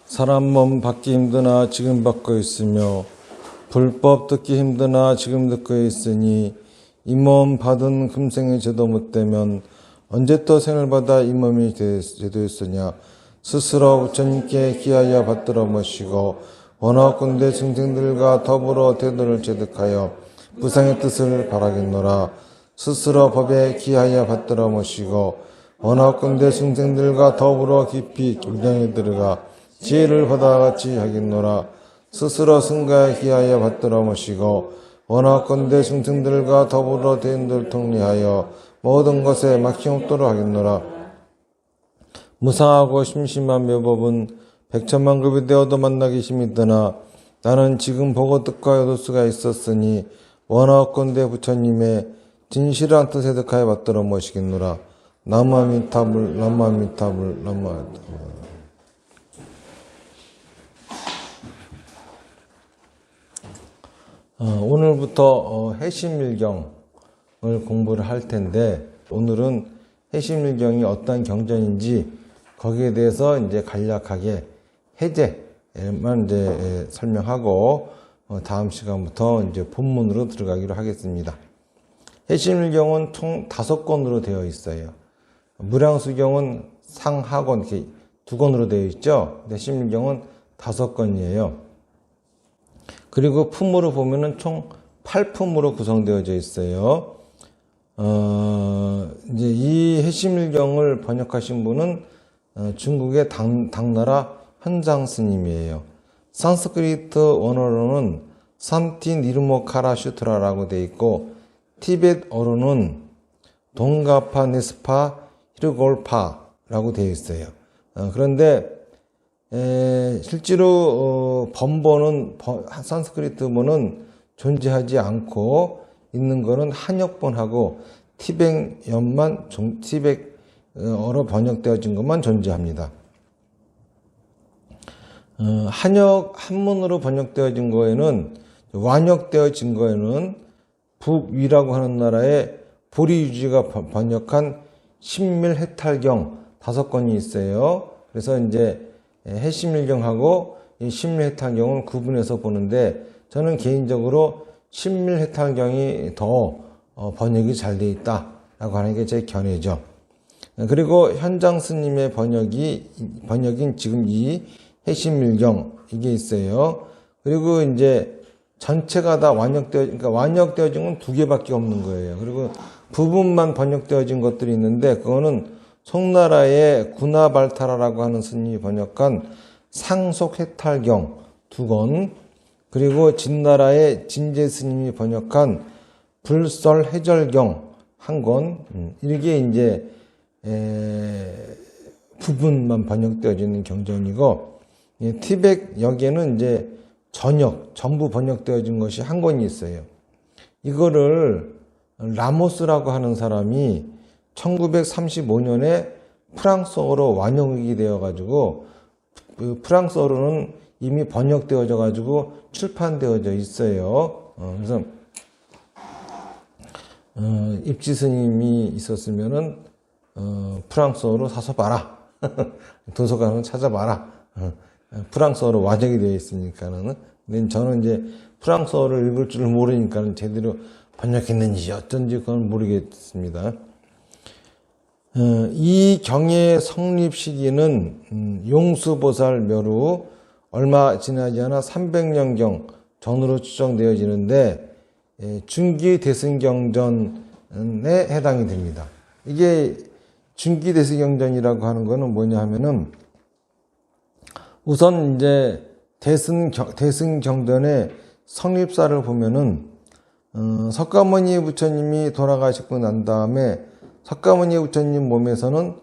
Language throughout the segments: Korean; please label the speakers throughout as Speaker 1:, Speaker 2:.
Speaker 1: 사람 몸 받기 힘드나 지금 받고 있으며 불법 듣기 힘드나 지금 듣고 있으니 이 몸 받은 금생의 죄도 못되면 언제 또 생을 받아 이 몸이 제도했으냐. 스스로 부처님께 기하여 받들어 모시고 원하건대 중생들과 더불어 대도를 제득하여 부상의 뜻을 바라겠노라. 스스로 법에 기하여 받들어 모시고 원하건대 중생들과 더불어 깊이 경전에 들어가 지혜를 받아같이 하겠노라. 스스로 승가에 기하여 받들어 모시고 원하건대 중생들과 더불어 대인들 통리하여 모든 것에 막힘없도록 하겠노라. 무상하고 심심한 묘법은 백천만급이 되어도 만나기 힘이 드나 나는 지금 보고 뜻하여 얻을 수가 있었으니 원하건대 부처님의 진실한 뜻에 득하여 받들어 모시겠노라. 나무아미타불 나무아미타불 나무아미타불. 오늘부터 해심일경을 공부를 할 텐데, 오늘은 해심일경이 어떤 경전인지 거기에 대해서 이제 간략하게 해제만 이제 설명하고 다음 시간부터 이제 본문으로 들어가기로 하겠습니다. 해심일경은 총 5권으로 되어 있어요. 무량수경은 상하권 이렇게 2권으로 되어 있죠. 해심일경은 5권이에요. 그리고 품으로 보면은 총 8품으로 구성되어져 있어요. 이제 이 해심일경을 번역하신 분은 중국의 당나라 현장 스님이에요. 산스크리트 원어로는 산티 니르모카라 슈트라라고 되어 있고, 티벳어로는 동가파 네스파 히르골파라고 되어 있어요. 그런데 실제로 번번은 산스크리트본은 존재하지 않고 있는 것은 한역본하고 티백어로 번역되어진 것만 존재합니다. 한문으로 번역되어진 거에는, 완역되어진 거에는 북위라고 하는 나라의 보리유지가 번역한 신밀해탈경 5권이 있어요. 그래서 이제 해심일경하고 이 신밀해탈경을 구분해서 보는데, 저는 개인적으로 신밀해탈경이 더 번역이 잘 되어 있다라고 하는 게 제 견해죠. 그리고 현장 스님의 번역인 지금 이 해심일경 이게 있어요. 그리고 이제 전체가 다 그러니까 완역되어진 건 2개밖에 없는 거예요. 그리고 부분만 번역되어진 것들이 있는데, 그거는 송나라의 구나발타라라고 하는 스님이 번역한 상속해탈경 2권, 그리고 진나라의 진제 스님이 번역한 불설해절경 1권, 이게 이제 부분만 번역되어지는 경전이고, 티백 역에는 이제 전부 번역되어진 것이 1권이 있어요. 이거를 라모스라고 하는 사람이 1935년에 프랑스어로 완역이 되어가지고, 프랑스어로는 이미 번역되어져가지고 출판되어져 있어요. 그래서 입지 스님이 있었으면은 프랑스어로 사서 봐라. 도서관을 찾아봐라. 프랑스어로 완역이 되어 있으니까는. 근데 저는 이제 프랑스어를 읽을 줄 모르니까는 제대로 번역했는지 어쩐지 그건 모르겠습니다. 이 경의 성립 시기는 용수보살 묘로 얼마 지나지 않아 300년경 전으로 추정되어지는데, 중기대승경전에 해당이 됩니다. 이게 중기대승경전이라고 하는 거는 뭐냐 하면은, 우선 이제 대승경전의 성립사를 보면은, 석가모니 부처님이 돌아가시고 난 다음에 석가모니 부처님 몸에서는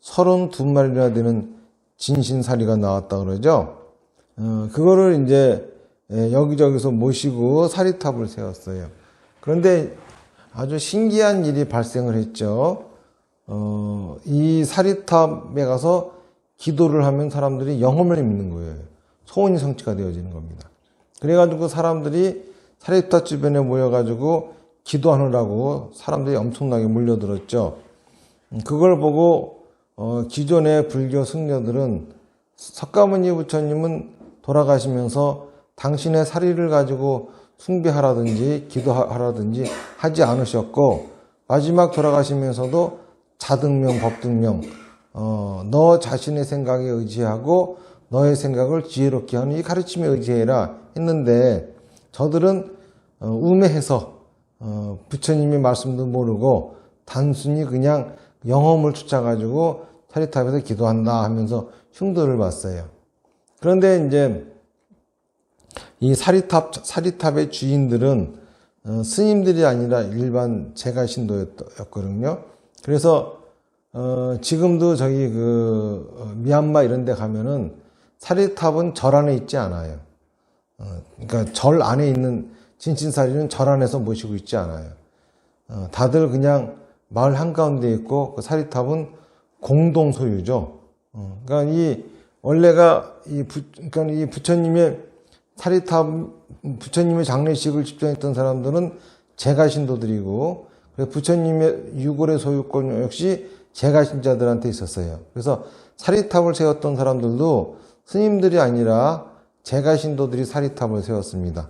Speaker 1: 32마리나 되는 진신사리가 나왔다 그러죠. 그거를 이제 여기저기서 모시고 사리탑을 세웠어요. 그런데 아주 신기한 일이 발생을 했죠. 이 사리탑에 가서 기도를 하면 사람들이 영험을 믿는 거예요. 소원이 성취가 되어지는 겁니다. 그래가지고 사람들이 사리탑 주변에 모여가지고 기도하느라고 사람들이 엄청나게 몰려들었죠. 그걸 보고 기존의 불교 승려들은 석가모니 부처님은 돌아가시면서 당신의 사리를 가지고 숭배하라든지 기도하라든지 하지 않으셨고, 마지막 돌아가시면서도 자등명, 법등명, 너 자신의 생각에 의지하고 너의 생각을 지혜롭게 하는 이 가르침에 의지해라 했는데, 저들은 우매해서 부처님의 말씀도 모르고 단순히 그냥 영험을 쫓아가지고 사리탑에서 기도한다 하면서 흉도를 봤어요. 그런데 이제 이 사리탑의 주인들은 스님들이 아니라 일반 제가신도였거든요. 그래서 지금도 저기 미얀마 이런 데 가면은 사리탑은 절 안에 있지 않아요. 그러니까 절 안에 있는 진신사리는 절 안에서 모시고 있지 않아요. 다들 그냥 마을 한가운데 있고, 그 사리탑은 공동 소유죠. 그러니까 원래가 그러니까 이 부처님의 사리탑, 부처님의 장례식을 집정했던 사람들은 제가신도들이고, 부처님의 유골의 소유권 역시 제가신자들한테 있었어요. 그래서 사리탑을 세웠던 사람들도 스님들이 아니라 제가신도들이 사리탑을 세웠습니다.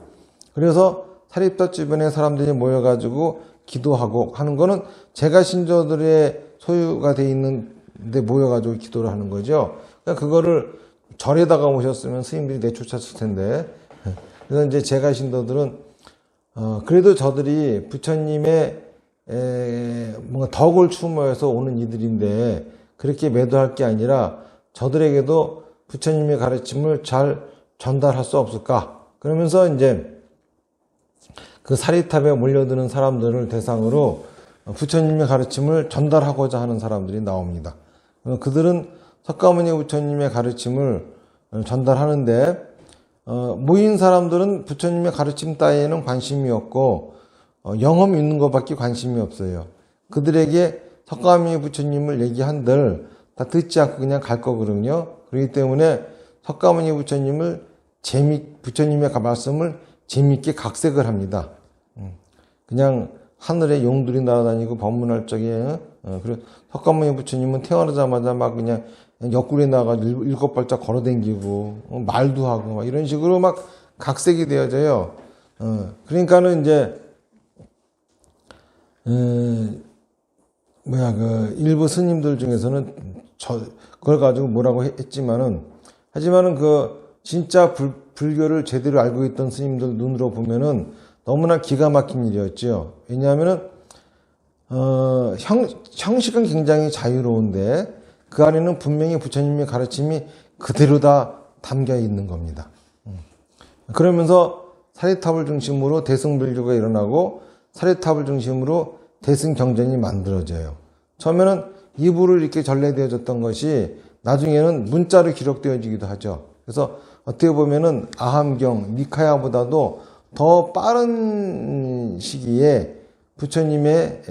Speaker 1: 그래서 사리탑 주변에 사람들이 모여가지고 기도하고 하는 거는 제가신도들의 소유가 돼 있는 데 모여가지고 기도를 하는 거죠. 그러니까 그거를 절에다가 모셨으면 스님들이 내쫓았을 텐데, 그래서 이제 제가신도들은 그래도 저들이 부처님의 뭔가 덕을 추모해서 오는 이들인데 그렇게 매도할 게 아니라 저들에게도 부처님의 가르침을 잘 전달할 수 없을까? 그러면서 이제 그 사리탑에 몰려드는 사람들을 대상으로 부처님의 가르침을 전달하고자 하는 사람들이 나옵니다. 그들은 석가모니 부처님의 가르침을 전달하는데, 모인 사람들은 부처님의 가르침 따위에는 관심이 없고 영험 있는 것밖에 관심이 없어요. 그들에게 석가모니 부처님을 얘기한들 다 듣지 않고 그냥 갈 거거든요. 그렇기 때문에 석가모니 부처님의 말씀을 재미있게 각색을 합니다. 그냥 하늘에 용들이 날아다니고 법문할 적에, 그리고 석가모니 부처님은 태어나자마자 막 그냥 옆구리에 나가지고 7발짝 걸어다니고 말도 하고 막 이런 식으로 막 각색이 되어져요. 그러니까는 이제 일부 스님들 중에서는 그걸 가지고 뭐라고 하지만은 진짜 불교를 제대로 알고 있던 스님들 눈으로 보면은 너무나 기가 막힌 일이었죠. 왜냐하면은 형식은 굉장히 자유로운데 그 안에는 분명히 부처님의 가르침이 그대로 다 담겨 있는 겁니다. 그러면서 사리탑을 중심으로 대승불교가 일어나고 사리탑을 중심으로 대승경전이 만들어져요. 처음에는 이부를 이렇게 전래되어졌던 것이 나중에는 문자로 기록되어지기도 하죠. 그래서 어떻게 보면은 아함경, 니카야보다도 더 빠른 시기에 부처님의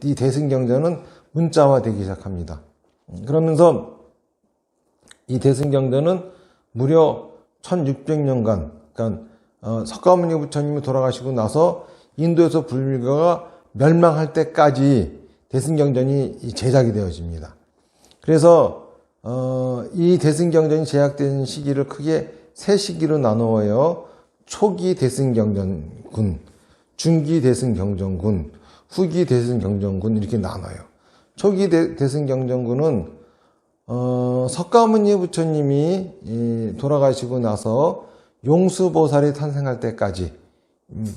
Speaker 1: 이 대승경전은 문자화되기 시작합니다. 그러면서 이 대승경전은 무려 1600년간, 그러니까 석가모니 부처님이 돌아가시고 나서 인도에서 불교가 멸망할 때까지 대승경전이 제작이 되어집니다. 그래서 이 대승경전이 제작된 시기를 크게 세 시기로 나누어요. 초기 대승경전군, 중기 대승경전군, 후기 대승경전군 이렇게 나눠요. 초기 대승경전군은 석가모니 부처님이 돌아가시고 나서 용수보살이 탄생할 때까지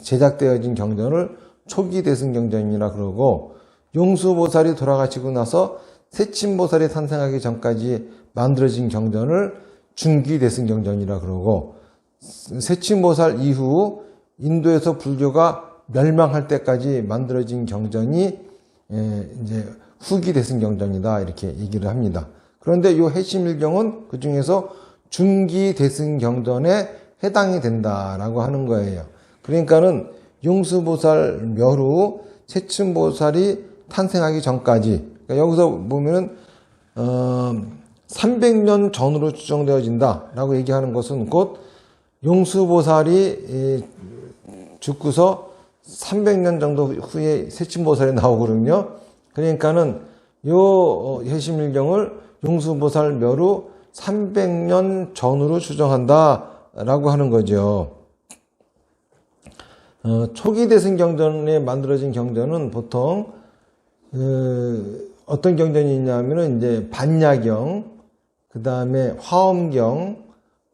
Speaker 1: 제작되어진 경전을 초기 대승경전이라 그러고, 용수보살이 돌아가시고 나서 세친보살이 탄생하기 전까지 만들어진 경전을 중기 대승경전이라 그러고, 세친보살 이후 인도에서 불교가 멸망할 때까지 만들어진 경전이 이제 후기 대승경전이다 이렇게 얘기를 합니다. 그런데 이 해심일경은 그 중에서 중기 대승경전에 해당이 된다라고 하는 거예요. 그러니까는 용수보살 멸후 세친보살이 탄생하기 전까지, 그러니까 여기서 보면은 300년 전으로 추정되어진다라고 얘기하는 것은 곧 용수보살이 죽고서 300년 정도 후에 세친보살이 나오거든요. 그러니까는 요 해심일경을 용수보살 멸후 300년 전으로 추정한다라고 하는 거죠. 초기 대승 경전에 만들어진 경전은 보통 어떤 경전이 있냐면은 이제 반야경, 그 다음에 화엄경,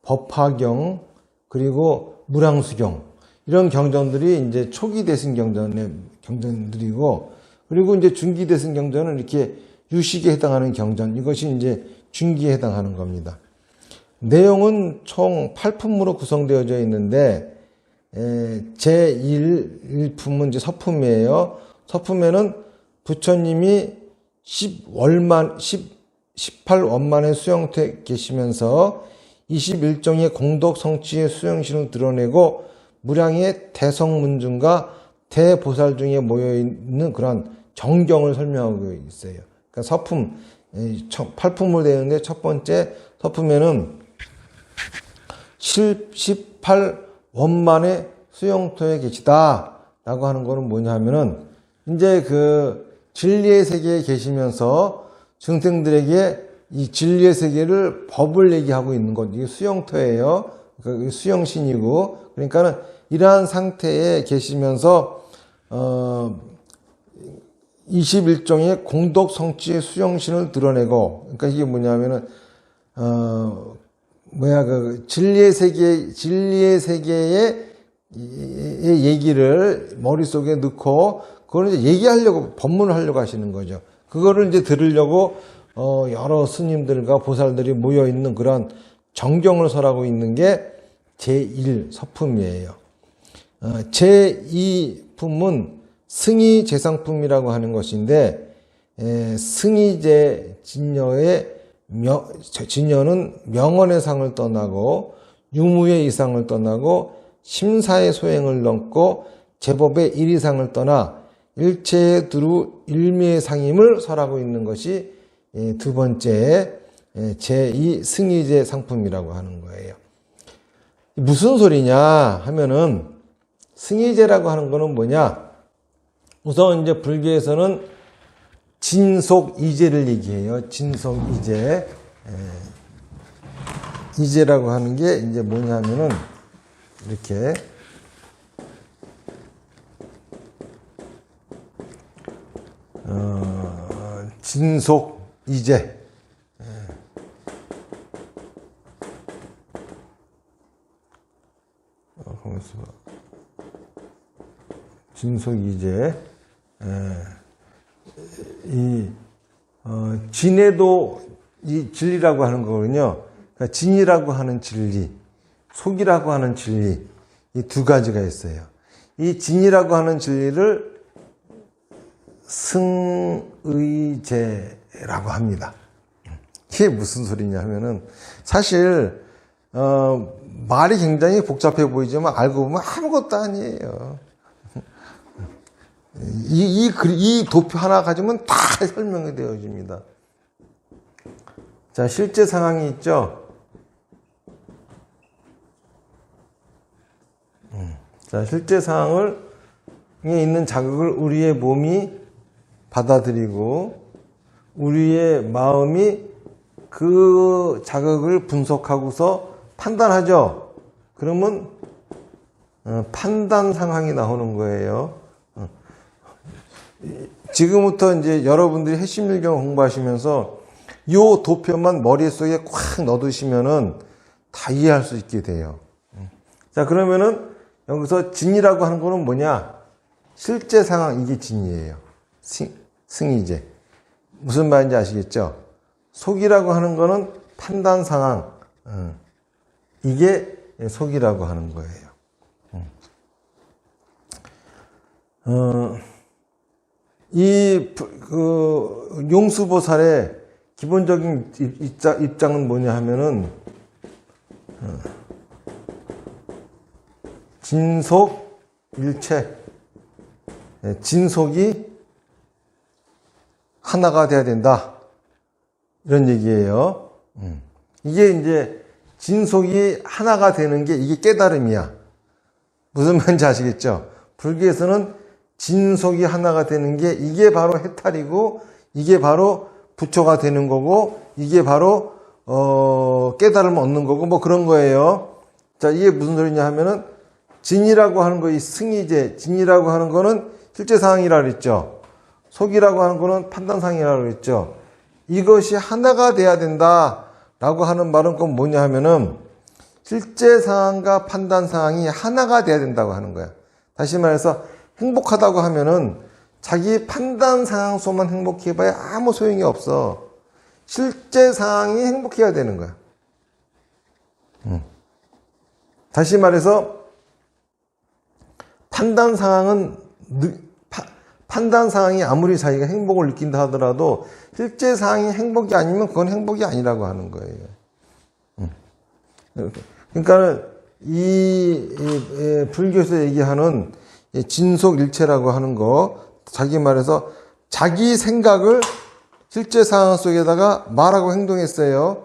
Speaker 1: 법화경, 그리고 무량수경, 이런 경전들이 이제 초기 대승 경전의 경전들이고, 그리고 이제 중기 대승 경전은 이렇게 유식에 해당하는 경전, 이것이 이제 중기에 해당하는 겁니다. 내용은 총 8품으로 구성되어져 있는데, 제1품은 이제 서품이에요. 서품에는 부처님이 18원만에 수영태 계시면서 21종의 공덕 성취의 수영신을 드러내고 무량의 대성문중과 대보살 중에 모여있는 그런 정경을 설명하고 있어요. 그러니까 서품, 8품으로 되어 있는데 첫 번째 서품에는 18원만에 수영토에 계시다 라고 하는 거는 뭐냐 하면은 이제 그 진리의 세계에 계시면서 증생들에게 이 진리의 세계를 법을 얘기하고 있는 것, 이게 수영토예요. 그 수영신이고, 그러니까는 이러한 상태에 계시면서 21종의 공덕 성취의 수영신을 드러내고, 그러니까 이게 뭐냐면은 그 진리의 세계의 얘기를 머릿속에 넣고 그걸 이제 얘기하려고, 법문을 하려고 하시는 거죠. 그거를 이제 들으려고 여러 스님들과 보살들이 모여 있는 그런 정경을 설하고 있는 게 제1서품이에요. 제2품은 승희 제상품이라고 하는 것인데, 승희제 진여는 명언의 상을 떠나고 유무의 이상을 떠나고 심사의 소행을 넘고 제법의 일이상을 떠나 일체의 두루 일미의 상임을 설하고 있는 것이 두 번째 제2 승희제 상품이라고 하는 거예요. 무슨 소리냐 하면은, 승희제라고 하는 거는 뭐냐? 우선 이제 불교에서는 진속이제를 얘기해요. 진속이제. 이제라고 하는 게 이제 뭐냐면은 이렇게 진속이제. 진속이제. 진에도 이 진리라고 하는 거거든요. 그러니까 진이라고 하는 진리, 속이라고 하는 진리, 이 두 가지가 있어요. 이 진이라고 하는 진리를 승의제라고 합니다. 이게 무슨 소리냐 하면은, 사실 말이 굉장히 복잡해 보이지만 알고 보면 아무것도 아니에요. 이 도표 하나 가지면 다 설명이 되어집니다. 자, 실제 상황이 있죠. 자, 실제 상황에 있는 자극을 우리의 몸이 받아들이고 우리의 마음이 그 자극을 분석하고서 판단하죠. 그러면 판단 상황이 나오는 거예요. 지금부터 이제 여러분들이 핵심일경 공부하시면서 이 도표만 머릿속에 꽉 넣어두시면은 다 이해할 수 있게 돼요. 자, 그러면은 여기서 진이라고 하는 거는 뭐냐? 실제 상황, 이게 진이에요. 승이제. 무슨 말인지 아시겠죠? 속이라고 하는 거는 판단 상황. 이게 속이라고 하는 거예요. 용수보살의 기본적인 입장은 뭐냐 하면은, 진속 일체, 진속이 하나가 돼야 된다, 이런 얘기예요. 이게 이제 진속이 하나가 되는 게 이게 깨달음이야. 무슨 말인지 아시겠죠? 불교에서는 진속이 하나가 되는 게 이게 바로 해탈이고, 이게 바로 부처가 되는 거고, 이게 바로 깨달음을 얻는 거고 뭐 그런 거예요. 자, 이게 무슨 소리냐 하면은 진이라고 하는 거, 이 승이제, 진이라고 하는 거는 실제 상황이라 그랬죠. 속이라고 하는 거는 판단 상황이라고 그랬죠. 이것이 하나가 돼야 된다라고 하는 말은 꼭 뭐냐 하면은 실제 상황과 판단 상황이 하나가 돼야 된다고 하는 거야. 다시 말해서 행복하다고 하면은 자기 판단 상황 속만 행복해봐야 아무 소용이 없어. 실제 상황이 행복해야 되는 거야. 다시 말해서 판단 상황이 아무리 자기가 행복을 느낀다 하더라도 실제 상황이 행복이 아니면 그건 행복이 아니라고 하는 거예요. 그러니까 이 불교에서 얘기하는 진속일체라고 하는 거, 자기 말해서 자기 생각을 실제 상황 속에다가 말하고 행동했어요.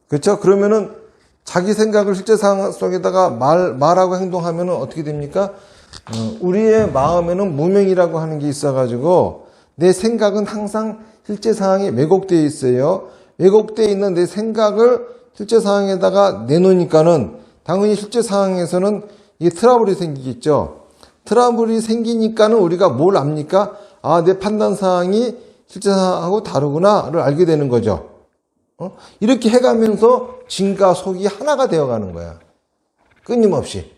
Speaker 1: 그렇죠? 그러면은 자기 생각을 실제 상황 속에다가 말하고 행동하면은 어떻게 됩니까? 우리의 마음에는 무명이라고 하는 게 있어가지고 내 생각은 항상 실제 상황에 왜곡되어 있어요. 왜곡되어 있는 내 생각을 실제 상황에다가 내놓으니까는 당연히 실제 상황에서는 이 트러블이 생기겠죠. 트러블이 생기니까는 우리가 뭘 압니까? 아, 내 판단 상황이 실제 상황하고 다르구나를 알게 되는 거죠. 이렇게 해가면서 진과 속이 하나가 되어가는 거야. 끊임없이.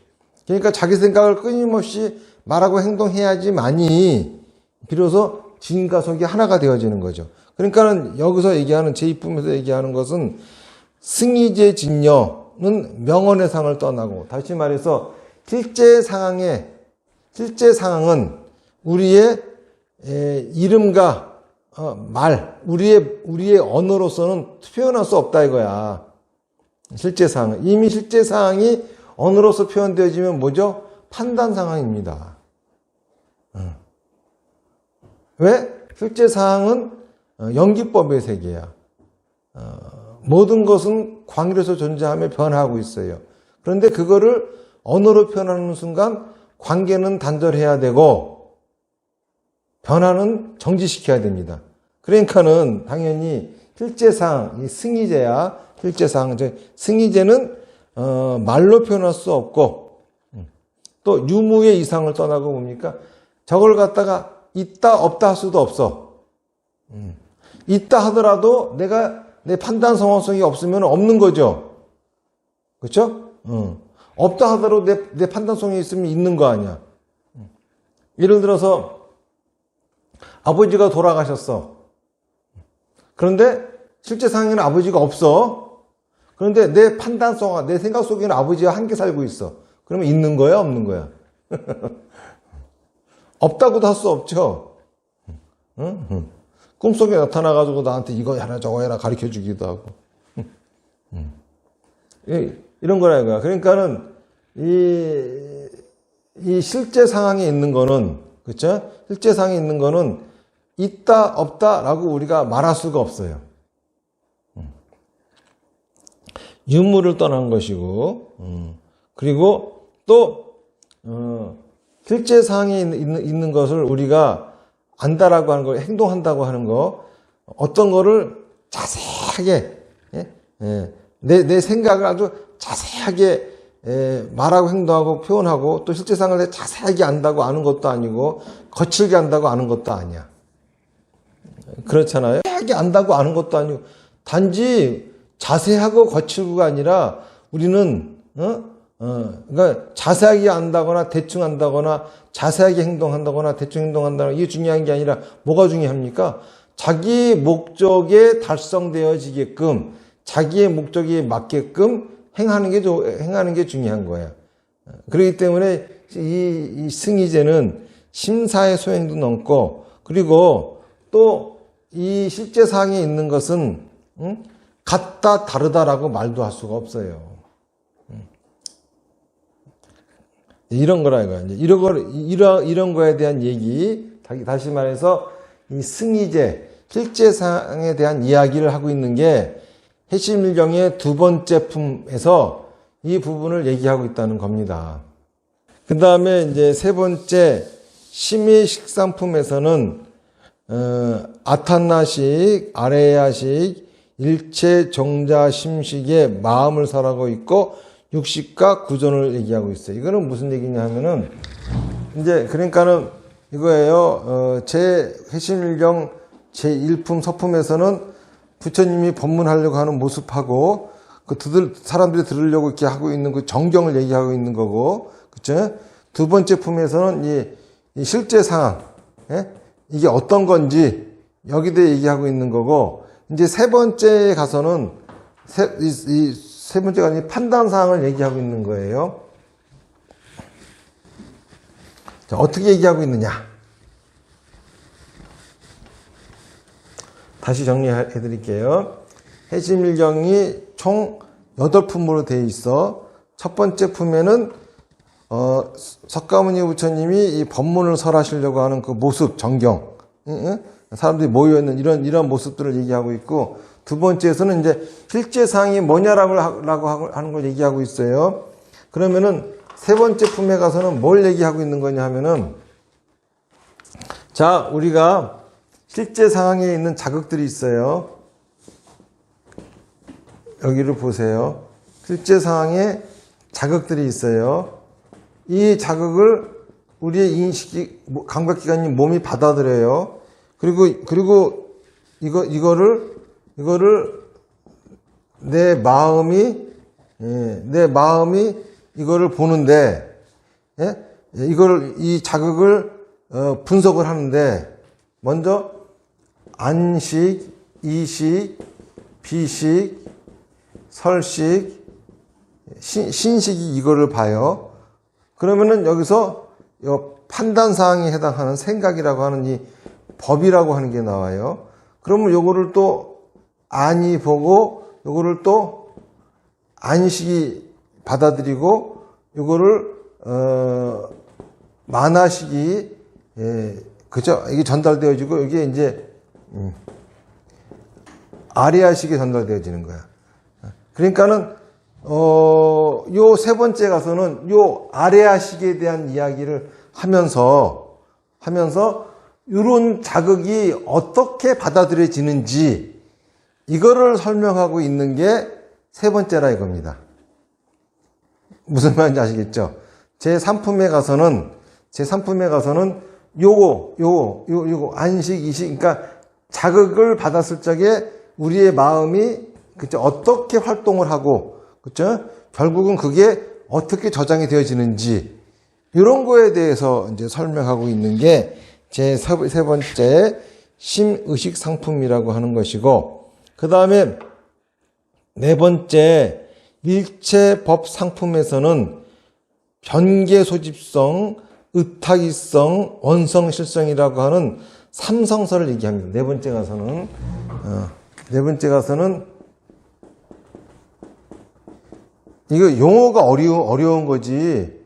Speaker 1: 그러니까 자기 생각을 끊임없이 말하고 행동해야지만이 비로소 진과 속이 하나가 되어지는 거죠. 그러니까는 여기서 얘기하는 제2품에서 얘기하는 것은 승이제 진여는 명언의 상을 떠나고, 다시 말해서 실제 상황은 우리의 이름과 말, 우리의 언어로서는 표현할 수 없다 이거야. 실제 상황. 이미 실제 상황이 언어로서 표현되어지면 뭐죠? 판단 상황입니다. 왜? 실제 상황은 연기법의 세계야. 모든 것은 광기로서 존재하며 변화하고 있어요. 그런데 그거를 언어로 표현하는 순간 관계는 단절해야 되고 변화는 정지시켜야 됩니다. 그러니까는 당연히 실제상 이 승이제야. 실제상 승이제는 말로 표현할 수 없고 또 유무의 이상을 떠나고 뭡니까? 저걸 갖다가 있다 없다 할 수도 없어. 있다 하더라도 내가 내 판단 성원성이 없으면 없는 거죠. 그렇죠? 없다 하더라도 내 판단성이 있으면 있는 거 아니야. 예를 들어서 아버지가 돌아가셨어. 그런데 실제 상황에는 아버지가 없어. 그런데 내 판단성, 내 생각 속에는 아버지와 함께 살고 있어. 그러면 있는 거야, 없는 거야? 없다고도 할 수 없죠. 꿈속에 나타나가지고 나한테 이거 해라 저거 해라 가르쳐 주기도 하고. 이런 거라 이거야. 그러니까는 이 실제 상황에 있는 거는, 그렇죠? 실제 상황에 있는 거는 있다 없다라고 우리가 말할 수가 없어요. 유무를 떠난 것이고, 그리고 또 실제 상황에 있는 것을 우리가 안다라고 하는 걸, 행동한다고 하는 거, 어떤 거를 자세하게 내 생각을 아주 자세하게 말하고 행동하고 표현하고 또 실제 상황을 자세하게 안다고 아는 것도 아니고 거칠게 안다고 아는 것도 아니야. 그렇잖아요. 자세하게 안다고 아는 것도 아니고 단지 자세하고 거칠고가 아니라 우리는 그러니까 자세하게 안다거나 대충 안다거나 자세하게 행동한다거나 대충 행동한다거나 이게 중요한 게 아니라 뭐가 중요합니까? 자기 목적에 달성되어지게끔 자기의 목적에 맞게끔 행하는 게 중요한 거야. 그렇기 때문에 이 승이제는 심사의 소행도 넘고, 그리고 또 이 실제 상황에 있는 것은 같다 다르다라고 말도 할 수가 없어요. 이런 거라 이거야. 이런 거에 대한 얘기, 다시 말해서 이 승이제, 실제 상황에 대한 이야기를 하고 있는 게 해심일경의 두 번째 품에서 이 부분을 얘기하고 있다는 겁니다. 그 다음에 이제 세 번째 심의식상품에서는 아탄나식, 아레야식, 일체 정자 심식의 마음을 설하고 있고 육식과 구존을 얘기하고 있어요. 이거는 무슨 얘기냐 하면은 이제 그러니까는 이거예요. 제 회심일경 제1품 서품에서는 부처님이 법문하려고 하는 모습하고 사람들이 들으려고 이렇게 하고 있는 그 정경을 얘기하고 있는 거고, 그쵸? 두 번째 품에서는 이 실제 상황, 예? 이게 어떤 건지 여기 대해 얘기하고 있는 거고, 이제 세 번째에 가서는 이 세 번째가 아니라 판단 사항을 얘기하고 있는 거예요. 자, 어떻게 얘기하고 있느냐? 다시 정리해 드릴게요. 해심일경이 총 8품으로 되어 있어. 첫 번째 품에는 석가모니 부처님이 이 법문을 설하시려고 하는 그 모습, 정경, 사람들이 모여있는 이런 모습들을 얘기하고 있고, 두 번째에서는 이제 실제 사항이 뭐냐라고 하는 걸 얘기하고 있어요. 그러면은 세 번째 품에 가서는 뭘 얘기하고 있는 거냐 하면은, 자, 우리가 실제 상황에 있는 자극들이 있어요. 여기를 보세요. 실제 상황에 자극들이 있어요. 이 자극을 우리의 인식이, 감각기관이 몸이 받아들여요. 그리고 이거를 내 마음이 이거를 보는데, 예? 이 자극을 분석을 하는데, 먼저 안식, 이식, 비식, 설식, 신식이 이거를 봐요. 그러면은 여기서 판단사항에 해당하는 생각이라고 하는 이 법이라고 하는 게 나와요. 그러면 요거를 또 안이 보고, 요거를 또 안식이 받아들이고, 요거를 만화식이, 그죠? 이게 전달되어지고, 이게 이제 아리아식이 전달되어지는 거야. 그러니까는 요 세 번째 가서는 요 아리아식에 대한 이야기를 하면서 이런 자극이 어떻게 받아들여지는지 이거를 설명하고 있는 게 세 번째라 이겁니다. 무슨 말인지 아시겠죠? 제3품에 가서는 요거 안식, 이식, 그러니까 자극을 받았을 적에 우리의 마음이 그쵸 어떻게 활동을 하고 그쵸 결국은 그게 어떻게 저장이 되어지는지 이런 거에 대해서 이제 설명하고 있는 게 제 세 번째 심의식 상품이라고 하는 것이고, 그 다음에 네 번째 일체법 상품에서는 변계소집성, 의탁이성, 원성실성이라고 하는 삼성설을 얘기합니다. 네 번째 가서는 이거 용어가 어려운 거지,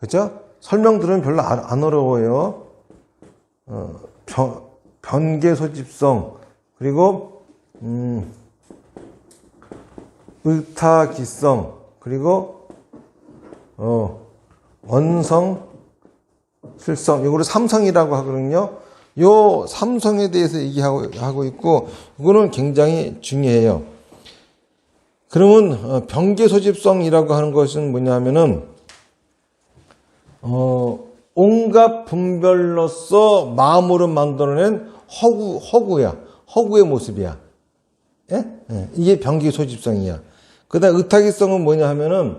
Speaker 1: 그죠? 설명 들으면 별로 안 어려워요. 변계소집성, 그리고 의탁이성, 그리고 원성, 실성, 이거를 삼성이라고 하거든요. 요 삼성에 대해서 얘기하고 있고, 이거는 굉장히 중요해요. 그러면 변계소집성이라고 하는 것은 뭐냐면은 온갖 분별로서 마음으로 만들어낸 허구의 모습이야. 예? 예. 이게 변계소집성이야. 그 다음 의탁이성은 뭐냐 하면은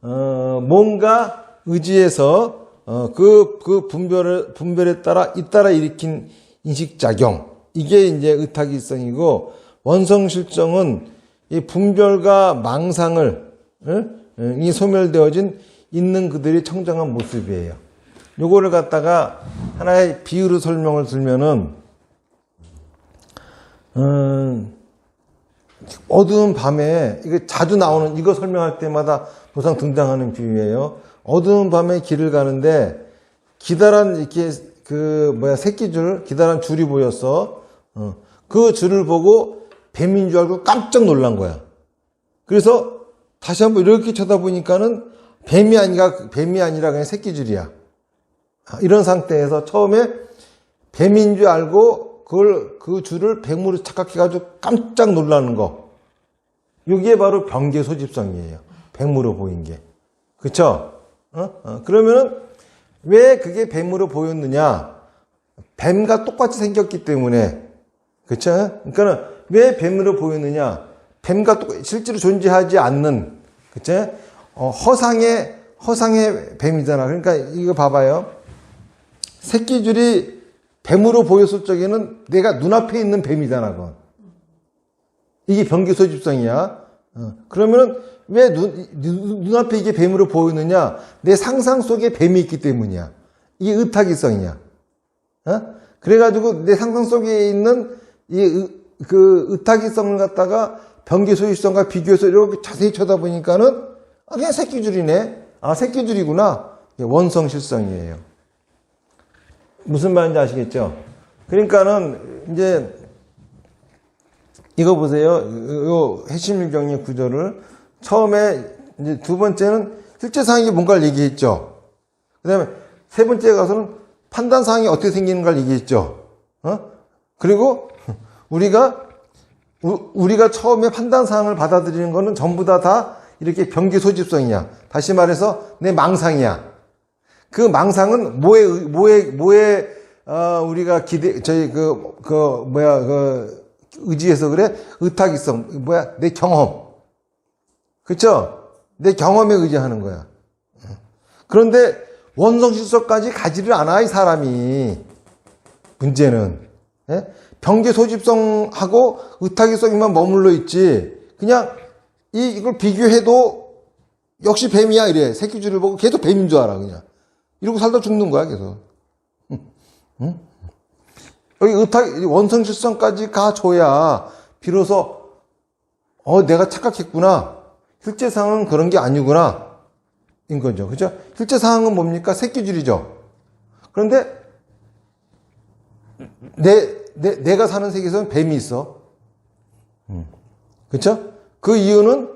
Speaker 1: 뭔가 의지에서 그 분별에 따라 잇따라 일으킨 인식작용, 이게 이제 의탁이성이고, 원성실정은 이 분별과 망상을 이 소멸되어진 있는 그들이 청정한 모습이에요. 요거를 갖다가 하나의 비유로 설명을 들면은 어두운 밤에, 이게 자주 나오는, 이거 설명할 때마다 항상 등장하는 비유예요. 어두운 밤에 길을 가는데 기다란 이렇게 새끼줄, 기다란 줄이 보였어. 그 줄을 보고 뱀인 줄 알고 깜짝 놀란 거야. 그래서 다시 한번 이렇게 쳐다보니까는 뱀이 아니라 그냥 새끼줄이야. 이런 상태에서 처음에 뱀인 줄 알고 그 줄을 뱀으로 착각해가지고 깜짝 놀라는 거. 이게 바로 병계 소집성이에요. 뱀으로 보인 게. 그쵸? 그러면은 왜 그게 뱀으로 보였느냐? 뱀과 똑같이 생겼기 때문에. 그쵸? 그러니까 왜 뱀으로 보였느냐? 뱀과 실제로 존재하지 않는, 그쵸? 허상의 뱀이잖아. 그러니까 이거 봐봐요. 새끼줄이 뱀으로 보였을 적에는 내가 눈앞에 있는 뱀이잖아, 그건. 이게 병계 소집성이야. 그러면은 왜 눈앞에 이게 뱀으로 보이느냐? 내 상상 속에 뱀이 있기 때문이야. 이게 의탁이성이야. 그래가지고 내 상상 속에 있는 그 의탁이성을 갖다가 병계 소집성과 비교해서 이렇게 자세히 쳐다보니까는 그냥 새끼줄이네. 새끼줄이구나. 원성실성이에요. 무슨 말인지 아시겠죠? 그러니까는 이제 이거 보세요. 요 해심유경의 구조를 처음에 이제 두 번째는 실제상황이 뭔가를 얘기했죠. 그다음에 세 번째 가서는 판단상황이 어떻게 생기는가를 얘기했죠. 그리고 우리가 처음에 판단상황을 받아들이는 거는 전부 다 이렇게 병계 소집성이야. 다시 말해서 내 망상이야. 그 망상은 우리가 의지해서 그래? 의탁이성. 내 경험. 그쵸? 내 경험에 의지하는 거야. 그런데 원성실성까지 가지를 않아, 이 사람이. 문제는. 병계 소집성하고 의탁이성이만 머물러 있지. 그냥 이걸 비교해도 역시 뱀이야, 이래. 새끼줄을 보고 계속 뱀인 줄 알아, 그냥. 이러고 살다 죽는 거야, 계속. 응? 여기 원성실성까지 가줘야 비로소 내가 착각했구나. 실제상은 그런 게 아니구나. 인 거죠. 그죠? 실제상은 뭡니까? 새끼줄이죠. 그런데 내가 사는 세계에서는 뱀이 있어. 그쵸? 그 이유는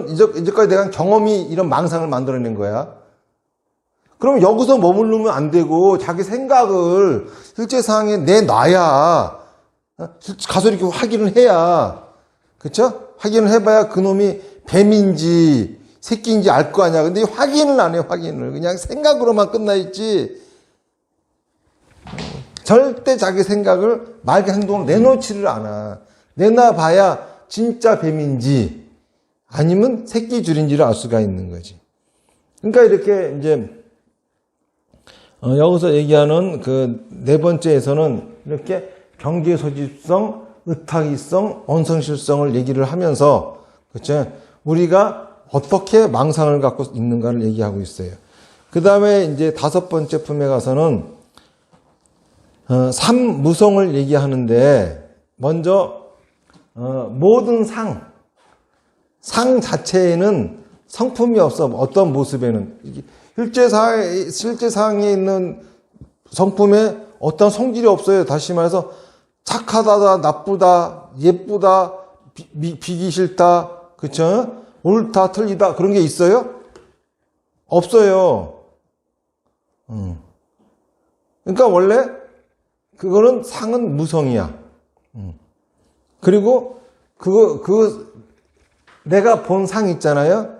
Speaker 1: 이제까지 내가 경험이 이런 망상을 만들어낸 거야. 그럼 여기서 머무르면 안 되고 자기 생각을 실제 상황에 내놔야 가서 이렇게 확인을 해야, 그쵸? 확인을 해봐야 그놈이 뱀인지 새끼인지 알 거 아니야. 근데 확인을 안 해, 확인을. 그냥 생각으로만 끝나있지. 절대 자기 생각을, 말과 행동을 내놓지를 않아. 내놔봐야 진짜 뱀인지 아니면 새끼줄인지를 알 수가 있는 거지. 그러니까 이렇게 이제 여기서 얘기하는 그 네 번째에서는 이렇게 병계 소집성, 의탁이성, 원성실성을 얘기를 하면서, 그쵸? 우리가 어떻게 망상을 갖고 있는가를 얘기하고 있어요. 그 다음에 이제 다섯 번째 품에 가서는 삼무성을 얘기하는데, 먼저 모든 상 자체에는 성품이 없어. 어떤 모습에는 실제상에 있는 성품에 어떤 성질이 없어요. 다시 말해서 착하다, 나쁘다, 예쁘다, 비기 싫다, 그쵸? 옳다, 틀리다, 그런 게 있어요? 없어요. 그러니까 원래 그거는 상은 무성이야. 그리고 내가 본 상 있잖아요.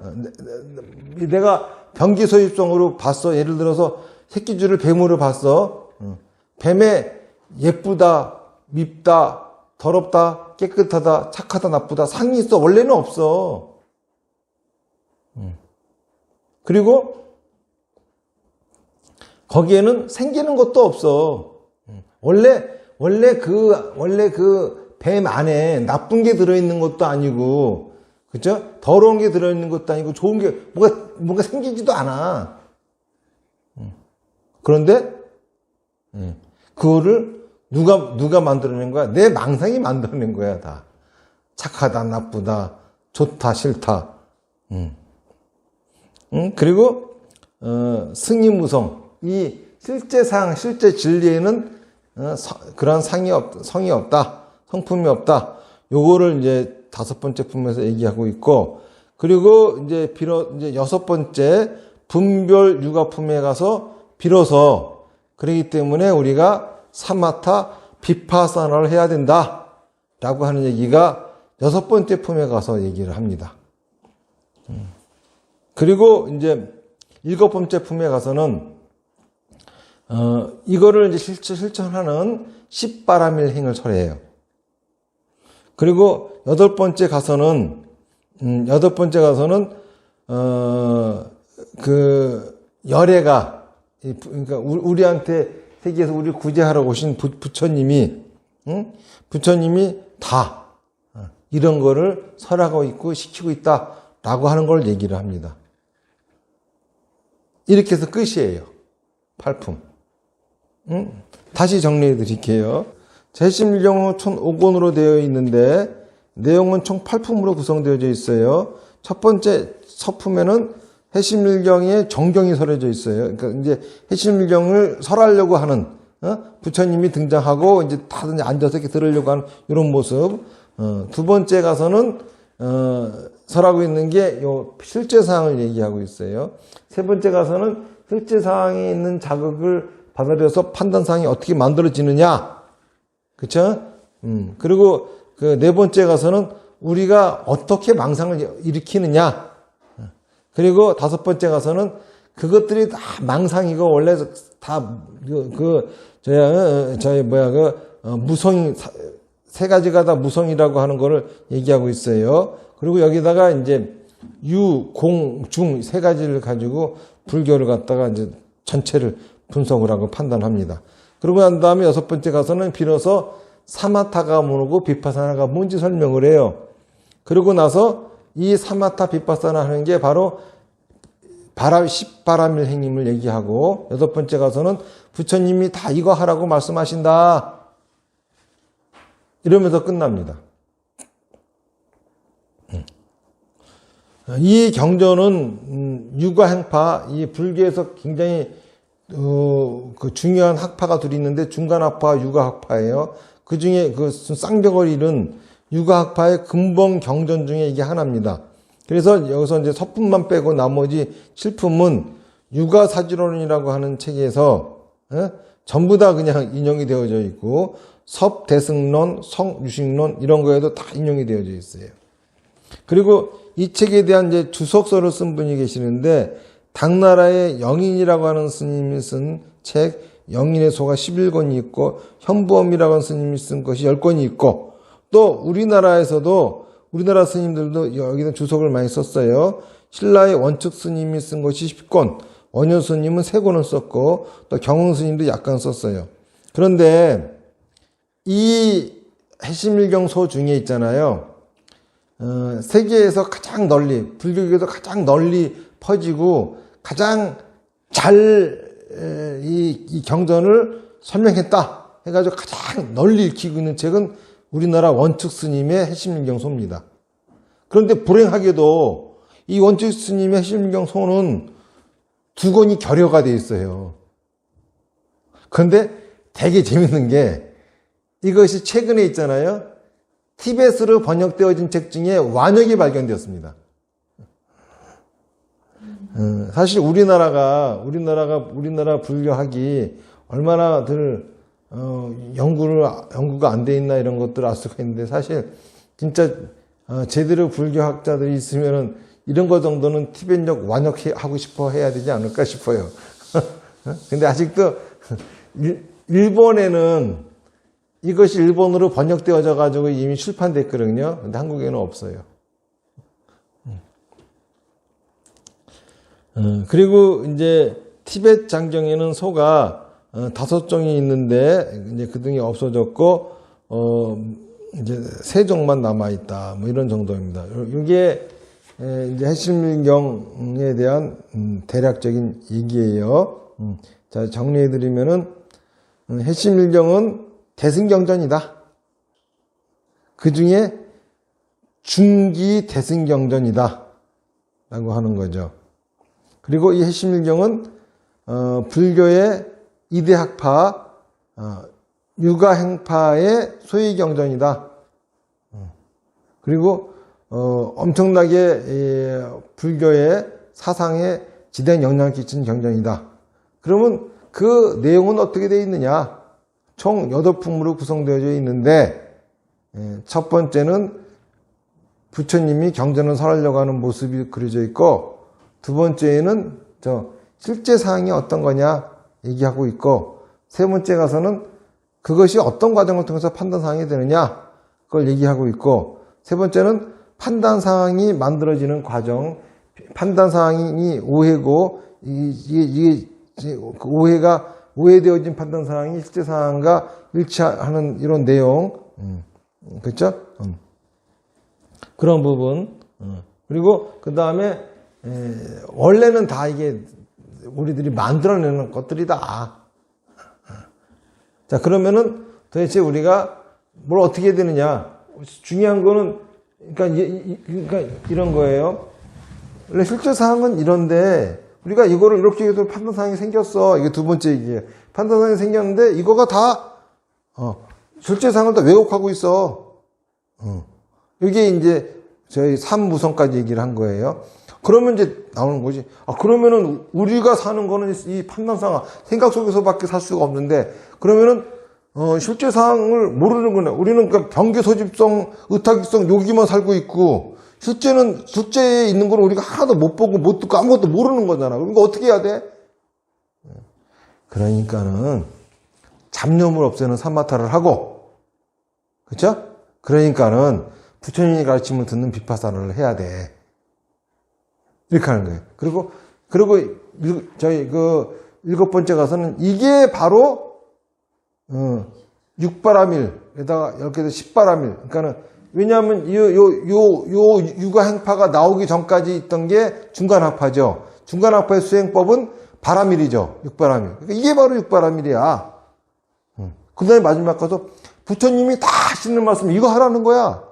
Speaker 1: 내가 병기 소입성으로 봤어. 예를 들어서 새끼줄을 뱀으로 봤어. 뱀에 예쁘다, 밉다, 더럽다, 깨끗하다, 착하다, 나쁘다 상이 있어. 원래는 없어. 그리고 거기에는 생기는 것도 없어. 원래 그 뱀 안에 나쁜 게 들어있는 것도 아니고, 그죠? 더러운 게 들어있는 것도 아니고, 좋은 게 뭔가 생기지도 않아. 그런데 그거를 누가 만들어낸 거야? 내 망상이 만들어낸 거야, 다. 착하다, 나쁘다, 좋다, 싫다. 그리고 승리무성. 이 실제 진리에는 그런 성이 없다. 성품이 없다. 요거를 이제 다섯 번째 품에서 얘기하고 있고, 그리고 이제 여섯 번째 분별 육아품에 가서 비로소, 그렇기 때문에 우리가 사마타 비파사나를 해야 된다 라고 하는 얘기가 6번째 품에 가서 얘기를 합니다. 그리고 이제 7번째 품에 가서는 이거를 이제 실천하는 십바라밀 행을 설해요. 그리고 8번째 가서는 그 열애가, 그러니까 우리한테 세계에서 우리 구제하러 오신 부처님이 다 이런 거를 설하고 있고 시키고 있다라고 하는 걸 얘기를 합니다. 이렇게 해서 끝이에요. 8품. 다시 정리해 드릴게요. 해심일경은 총 5권으로 되어 있는데 내용은 총 8품으로 구성되어져 있어요. 첫 번째 서품에는 해심일경의 정경이 설해져 있어요. 그러니까 이제 해심일경을 설하려고 하는 부처님이 등장하고 이제 다들 앉아서 이렇게 들으려고 하는 이런 모습. 두 번째 가서는 설하고 있는 게 요 실제 사항을 얘기하고 있어요. 세 번째 가서는 실제 사항에 있는 자극을 받아들여서 판단 사항이 어떻게 만들어지느냐, 그렇죠? 그리고 그 네 번째 가서는 우리가 어떻게 망상을 일으키느냐. 그리고 다섯 번째 가서는 그것들이 다 망상이고 원래 다 무성이, 세 가지가 다 무성이라고 하는 거를 얘기하고 있어요. 그리고 여기다가 이제 유, 공, 중 세 가지를 가지고 불교를 갖다가 이제 전체를 분석을 하고 판단합니다. 그러고 난 다음에 6번째 가서는 비로소 사마타가 뭐고 비파사나가 뭔지 설명을 해요. 그러고 나서 이 사마타 비파사나 하는 게 바로 십바라밀 행님을 얘기하고 8번째 가서는 부처님이 다 이거 하라고 말씀하신다. 이러면서 끝납니다. 이 경전은 유가행파, 이 불교에서 굉장히 그 중요한 학파가 둘이 있는데 중간학파와 유가학파예요. 그 중에 그 쌍벽을 이룬 유가학파의 근본 경전 중에 이게 하나입니다. 그래서 여기서 이제 서품만 빼고 나머지 7품은 유가사지론이라고 하는 책에서 전부 다 그냥 인용이 되어져 있고 섭대승론, 성유식론 이런 거에도 다 인용이 되어져 있어요. 그리고 이 책에 대한 이제 주석서를 쓴 분이 계시는데 당나라의 영인이라고 하는 스님이 쓴 책 영인의 소가 11권이 있고 현부엄이라고 하는 스님이 쓴 것이 10권이 있고 또 우리나라에서도 우리나라 스님들도 여기는 주석을 많이 썼어요. 신라의 원측 스님이 쓴 것이 10권, 원효 스님은 3권을 썼고 또 경흥 스님도 약간 썼어요. 그런데 이 해심일경소 중에 있잖아요. 세계에서 가장 널리, 불교계에서 가장 널리 퍼지고 가장 잘 이 경전을 설명했다 해가지고 가장 널리 읽히고 있는 책은 우리나라 원측 스님의 해심일경소입니다. 그런데 불행하게도 이 원측 스님의 해심일경소는 2권이 결여가 되어 있어요. 그런데 되게 재밌는 게 이것이 최근에 있잖아요. 티베트로 번역되어진 책 중에 완역이 발견되었습니다. 사실 우리나라 불교학이 얼마나들 연구가 안 돼 있나 이런 것들을 알 수가 있는데 사실 진짜 제대로 불교학자들이 있으면은 이런 거 정도는 티베트역 완역하고 싶어 해야 되지 않을까 싶어요. 근데 아직도 일본에는 이것이 일본어로 번역되어져 가지고 이미 출판됐거든요. 근데 한국에는 없어요. 그리고 이제 티베트 장경에는 소가 5종이 있는데 이제 그 등이 없어졌고 이제 3종만 남아 있다. 뭐 이런 정도입니다. 이게 이제 해심일경에 대한 대략적인 얘기예요. 자, 정리해 드리면은 해심일경은 대승경전이다. 그 중에 중기 대승경전이다. 라고 하는 거죠. 그리고 이 해심일경은 불교의 이대학파, 유가행파의 소위경전이다. 그리고 엄청나게 불교의 사상에 지대한 영향을 끼친 경전이다. 그러면 그 내용은 어떻게 되어 있느냐? 총 8품으로 구성되어져 있는데, 첫 번째는 부처님이 경전을 설하려고 하는 모습이 그려져 있고, 두 번째에는 실제 사항이 어떤 거냐 얘기하고 있고, 세 번째 가서는 그것이 어떤 과정을 통해서 판단 사항이 되느냐 그걸 얘기하고 있고, 세 번째는 판단 사항이 만들어지는 과정, 판단 사항이 오해고, 이게 오해가 오해되어진 판단 사항이 실제 사항과 일치하는 이런 내용, 그렇죠? 그런 부분. 그리고 그 다음에 원래는 다 이게 우리들이 만들어내는 것들이다. 자, 그러면은 도대체 우리가 뭘 어떻게 해야 되느냐? 중요한 거는 그러니까 이런 거예요. 원래 실제 사항은 이런데 우리가 이거를 이렇게 해서 판단 사항이 생겼어. 이게 두 번째 얘기예요. 판단 사항이 생겼는데 이거가 다 실제 사항을 다 왜곡하고 있어. 이게 이제 저희 3무성까지 얘기를 한 거예요. 그러면 이제 나오는 거지. 그러면은 우리가 사는 거는 이 판단상 생각 속에서밖에 살 수가 없는데, 그러면은 실제 사항을 모르는 거네. 우리는 그러니까 병계 소집성, 의탁성 여기만 살고 있고, 실제에 있는 걸 우리가 하나도 못 보고 못 듣고 아무것도 모르는 거잖아. 그러니까 어떻게 해야 돼? 그러니까는 잡념을 없애는 사마타를 하고, 그렇죠? 그러니까는 부처님의 가르침을 듣는 비파사나를 해야 돼. 이렇게 하는 거예요. 그리고 저희 일곱 번째 가서는 이게 바로 6바라밀에다가 이렇게 해서 10바라밀. 그러니까는 왜냐하면 요 육아 행파가 나오기 전까지 있던 게 중간 학파죠. 중간 학파의 수행법은 바라밀이죠. 6바라밀. 그러니까 이게 바로 6바라밀이야. 그 다음에 마지막 가서 부처님이 다 하시는 말씀 이거 하라는 거야.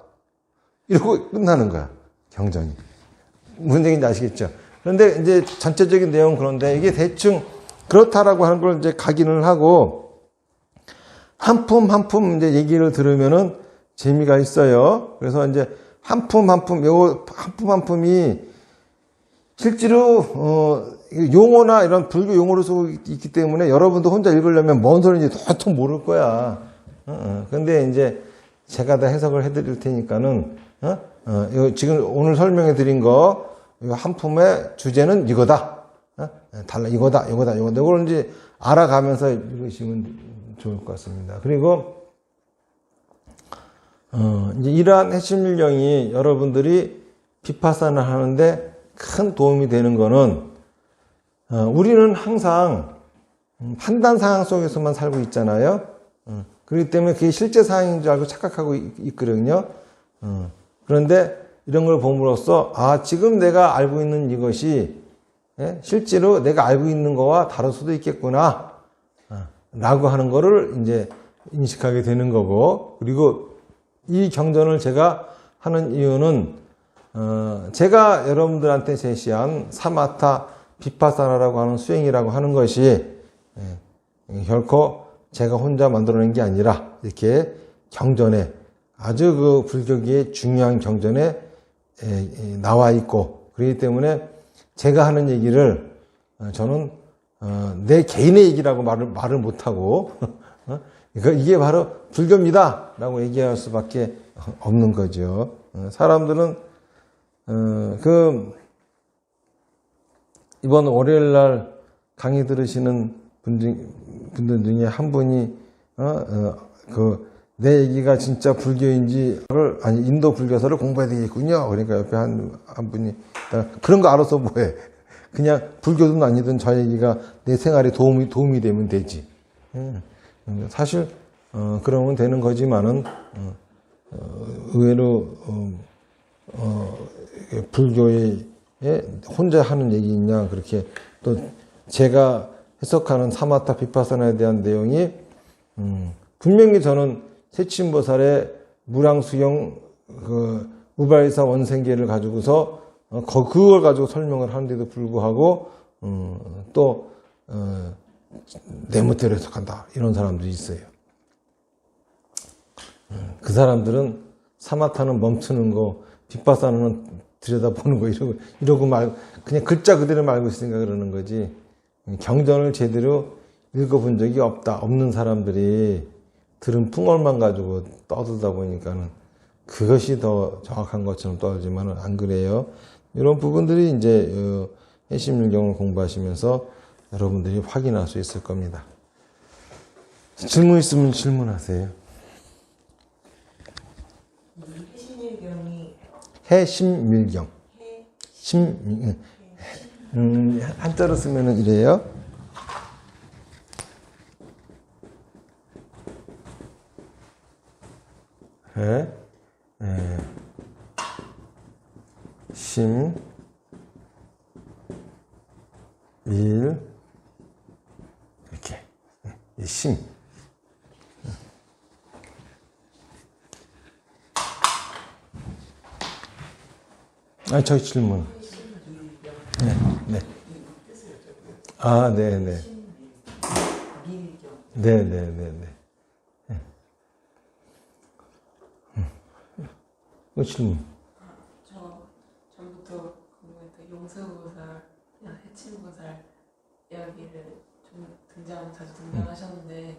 Speaker 1: 이러고 끝나는 거야. 경전이. 무슨 얘기인지 아시겠죠? 그런데 이제 전체적인 내용은 그런데 이게 대충 그렇다라고 하는 걸 이제 각인을 하고 한 품 한 품 이제 얘기를 들으면은 재미가 있어요. 그래서 이제 한 품 한 품, 요 한 품 한 품이 실제로 용어나 이런 불교 용어로 쓰고 있기 때문에 여러분도 혼자 읽으려면 뭔 소리인지 도통 모를 거야. 근데 이제 제가 다 해석을 해드릴 테니까는 지금 오늘 설명해 드린 거 한 품의 주제는 이거다. 달라 이거다. 이걸 이제 알아가면서 읽으시면 좋을 것 같습니다. 그리고 이제 이러한 해심일령이 여러분들이 비파사나 하는데 큰 도움이 되는 거는 우리는 항상 판단 상황 속에서만 살고 있잖아요. 그렇기 때문에 그게 실제 상황인 줄 알고 착각하고 있거든요. 그런데 이런 걸 봄으로써 지금 내가 알고 있는 이것이 실제로 내가 알고 있는 거와 다를 수도 있겠구나 라고 하는 거를 이제 인식하게 되는 거고, 그리고 이 경전을 제가 하는 이유는 제가 여러분들한테 제시한 사마타 비파사나라고 하는 수행이라고 하는 것이 결코 제가 혼자 만들어낸 게 아니라 이렇게 경전에 아주 그 불교계의 중요한 경전에 나와 있고, 그렇기 때문에 제가 하는 얘기를 저는 내 개인의 얘기라고 말을 못하고 이게 바로 불교입니다 라고 얘기할 수밖에 없는 거죠. 사람들은 이번 월요일날 강의 들으시는 분들 중에 한 분이 내 얘기가 진짜 불교인지를 인도 불교서를 공부해야 되겠군요. 그러니까 옆에 한 분이 그런 거 알아서 뭐해? 그냥 불교든 아니든 저 얘기가 내 생활에 도움이 되면 되지. 사실 그러면 되는 거지만은 의외로 불교에 혼자 하는 얘기냐, 그렇게 또 제가 해석하는 사마타 비파사나에 대한 내용이 분명히 저는 세친보살의 무량수경 우발사 원생계를 가지고서 그걸 가지고 설명을 하는데도 불구하고 또 내 멋대로 해석한다 이런 사람들이 있어요. 그 사람들은 사마타는 멈추는 거, 빗바사는 들여다보는 거 이러고 그냥 글자 그대로 알고 있으니까 그러는 거지. 경전을 제대로 읽어본 적이 없는 사람들이 들은 풍월만 가지고 떠들다 보니까는 그것이 더 정확한 것처럼 떠들지만 안 그래요. 이런 부분들이 이제 해심일경을 공부하시면서 여러분들이 확인할 수 있을 겁니다. 질문 있으면 질문하세요.
Speaker 2: 해심일경이
Speaker 1: 해심밀경. 한자로 쓰면은 이래요. 심, 일, 이렇게. 심. 저희 질문. 네. 아, 네네. 네네네네. 질문.
Speaker 2: 저 전부터 궁금했던 용서보살, 해친보살 이야기를 좀 자주 등장하셨는데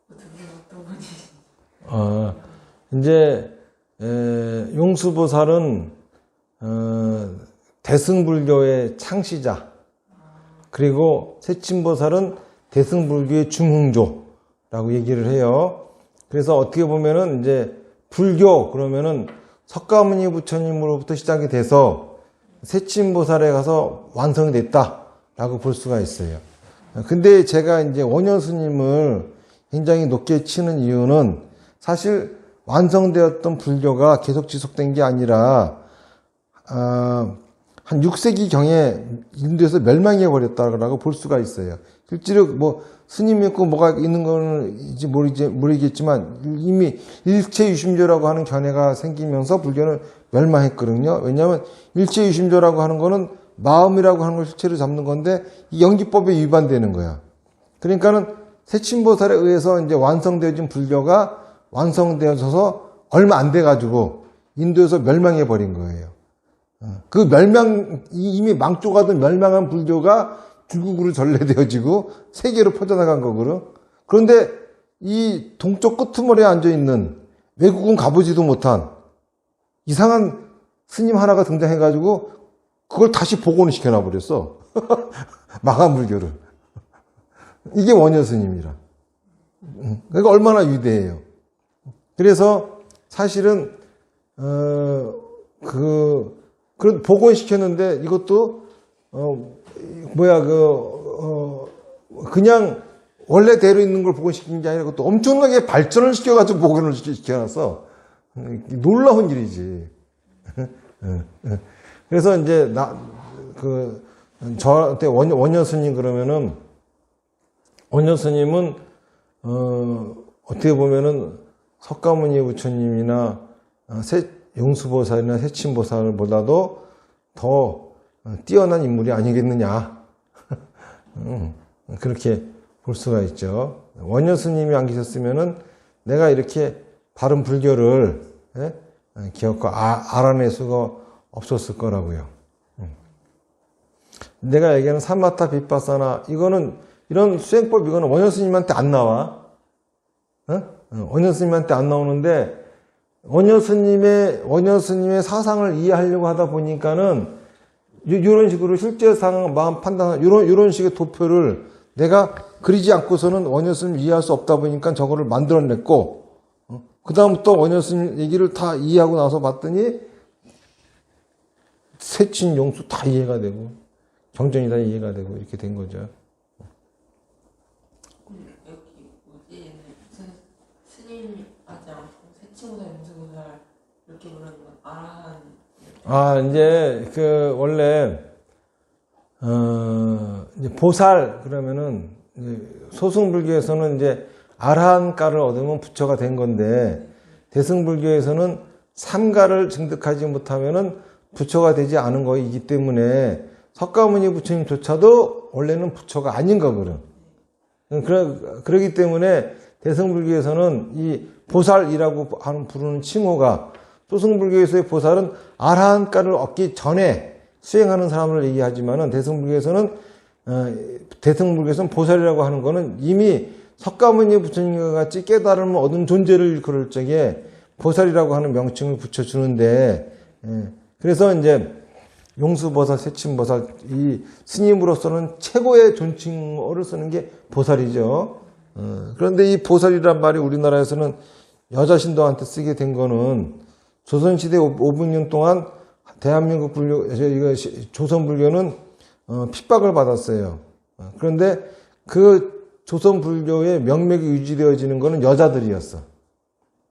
Speaker 2: 두 분은 어떤 분이?
Speaker 1: 이제 용수보살은 대승불교의 창시자, 그리고 세친보살은 대승불교의 중흥조라고 얘기를 해요. 그래서 어떻게 보면은 이제 불교 그러면은 석가모니 부처님으로부터 시작이 돼서 세친보살에 가서 완성이 됐다라고 볼 수가 있어요. 근데 제가 이제 원효 스님을 굉장히 높게 치는 이유는 사실 완성되었던 불교가 계속 지속된 게 아니라 한 6세기 경에 인도에서 멸망해 버렸다라고 볼 수가 있어요. 실제로 뭐 스님이 있고 뭐가 있는 거는 이제 모르겠지만 이미 일체유심조라고 하는 견해가 생기면서 불교는 멸망했거든요. 왜냐하면 일체유심조라고 하는 거는 마음이라고 하는 걸 실체로 잡는 건데 이 연기법에 위반되는 거야. 그러니까는 세친보살에 의해서 이제 완성되어진 불교가 완성되어져서 얼마 안 돼가지고 인도에서 멸망해 버린 거예요. 그 이미 망조가 된 멸망한 불교가 중국으로 전래되어지고 세계로 퍼져나간 거거든. 그런데 이 동쪽 끄트머리에 앉아있는 외국은 가보지도 못한 이상한 스님 하나가 등장해가지고 그걸 다시 복원을 시켜놔버렸어. 망한 불교를. 이게 원효 스님이라. 그러니까 얼마나 위대해요. 그래서 사실은 그런 복원시켰는데 이것도 그냥 원래대로 있는 걸 복원시킨 게 아니라 그것도 엄청나게 발전을 시켜가지고 복원을 시켜놨어. 놀라운 일이지. 그래서 이제 저한테 원효 스님 그러면은 원효 스님은 어떻게 보면은 석가모니 부처님이나 용수보살이나 세친보살보다도 더 뛰어난 인물이 아니겠느냐. 그렇게 볼 수가 있죠. 원효 스님이 안 계셨으면은 내가 이렇게 바른 불교를 기억과 알아낼 수가 없었을 거라고요. 내가 얘기하는 사마타 비파사나 이런 수행법 이거는 원효 스님한테 안 나와. 원효 스님한테 안 나오는데 원효 스님의 사상을 이해하려고 하다 보니까는 이런 식으로 실제 상황, 마음 판단, 이런 식의 도표를 내가 그리지 않고서는 원효 스님 이해할 수 없다 보니까 저거를 만들어냈고, 그 다음부터 원효 스님 얘기를 다 이해하고 나서 봤더니 세친, 용수 다 이해가 되고, 경전이 다 이해가 되고, 이렇게 된 거죠.
Speaker 2: 여기 무슨 스님 하지 않고 세친보살, 용수보살 이렇게 부르는 건 아라한.
Speaker 1: 이제 원래 이제 보살 그러면은 소승불교에서는 이제 아라한가를 얻으면 부처가 된 건데 대승불교에서는 삼가를 증득하지 못하면은 부처가 되지 않은 거이기 때문에 석가모니 부처님조차도 원래는 부처가 아닌 거거든. 그러기 때문에 대승불교에서는 이 보살이라고 부르는 칭호가 소승불교에서의 보살은 아라한가를 얻기 전에 수행하는 사람을 얘기하지만은 대승불교에서는 보살이라고 하는 거는 이미 석가모니 부처님과 같이 깨달음을 얻은 존재를 일컬을 적에 보살이라고 하는 명칭을 붙여주는데, 그래서 이제 용수보살, 세친보살, 이 스님으로서는 최고의 존칭어를 쓰는 게 보살이죠. 그런데 이 보살이란 말이 우리나라에서는 여자 신도한테 쓰게 된 거는 조선시대 500년 동안 대한민국 불교, 조선 불교는 핍박을 받았어요. 그런데 그 조선 불교의 명맥이 유지되어지는 거는 여자들이었어.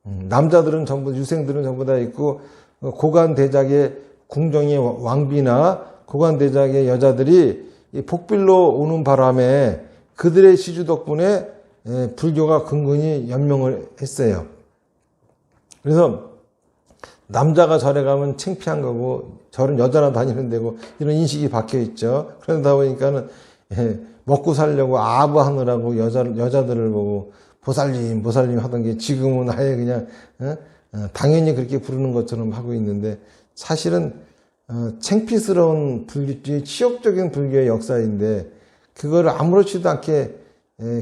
Speaker 1: 남자들은 전부, 유생들은 전부 다 있고, 고관대작의 궁정의 왕비나 고관대작의 여자들이 복빌로 오는 바람에 그들의 시주 덕분에 불교가 근근히 연명을 했어요. 그래서 남자가 절에 가면 창피한 거고 절은 여자나 다니는 데고 이런 인식이 박혀 있죠. 그러다 보니까는 먹고 살려고 아부하느라고 여자들을 보고 보살님 하던 게 지금은 아예 그냥 당연히 그렇게 부르는 것처럼 하고 있는데 사실은 창피스러운 불교의 치욕적인 불교의 역사인데 그거를 아무렇지도 않게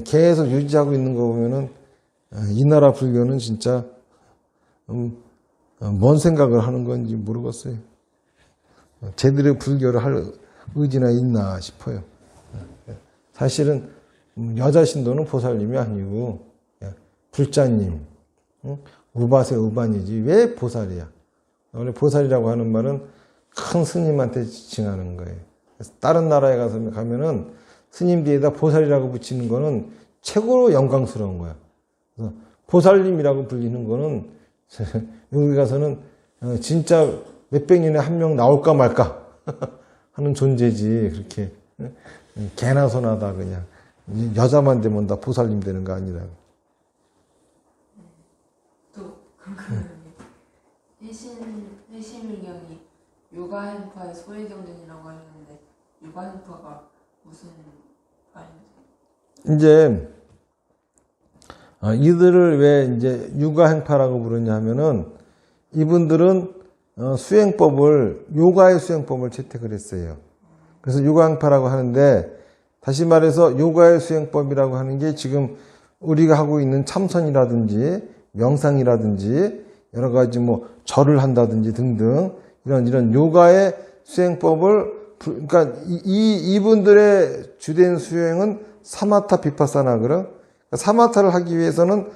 Speaker 1: 계속 유지하고 있는 거 보면은 이 나라 불교는 진짜 뭔 생각을 하는 건지 모르겠어요. 제대로 불교를 할 의지나 있나 싶어요. 사실은 여자 신도는 보살님이 아니고 불자님, 우바세 우반이지 왜 보살이야? 원래 보살이라고 하는 말은 큰 스님한테 지칭하는 거예요. 다른 나라에 가면은 스님 뒤에다 보살이라고 붙이는 거는 최고로 영광스러운 거야. 그래서 보살님이라고 불리는 거는 여기 가서는 진짜 몇백 년에 한 명 나올까 말까 하는 존재지. 그렇게 개나 소나다 그냥 여자만 되면 다 보살님 되는 거 아니라.
Speaker 2: 또 궁금한 게 해심일경이 육아행파의 소외경전이라고 하셨는데 육아행파가 무슨 말인지?
Speaker 1: 이제 이들을 왜 이제 육아행파라고 부르냐면은 이분들은 수행법을 요가의 수행법을 채택을 했어요. 그래서 요가행파라고 하는데 다시 말해서 요가의 수행법이라고 하는 게 지금 우리가 하고 있는 참선이라든지 명상이라든지 여러 가지 뭐 절을 한다든지 등등 이런 요가의 수행법을 그러니까 이분들의 주된 수행은 사마타 비파사나 그런 사마타를 하기 위해서는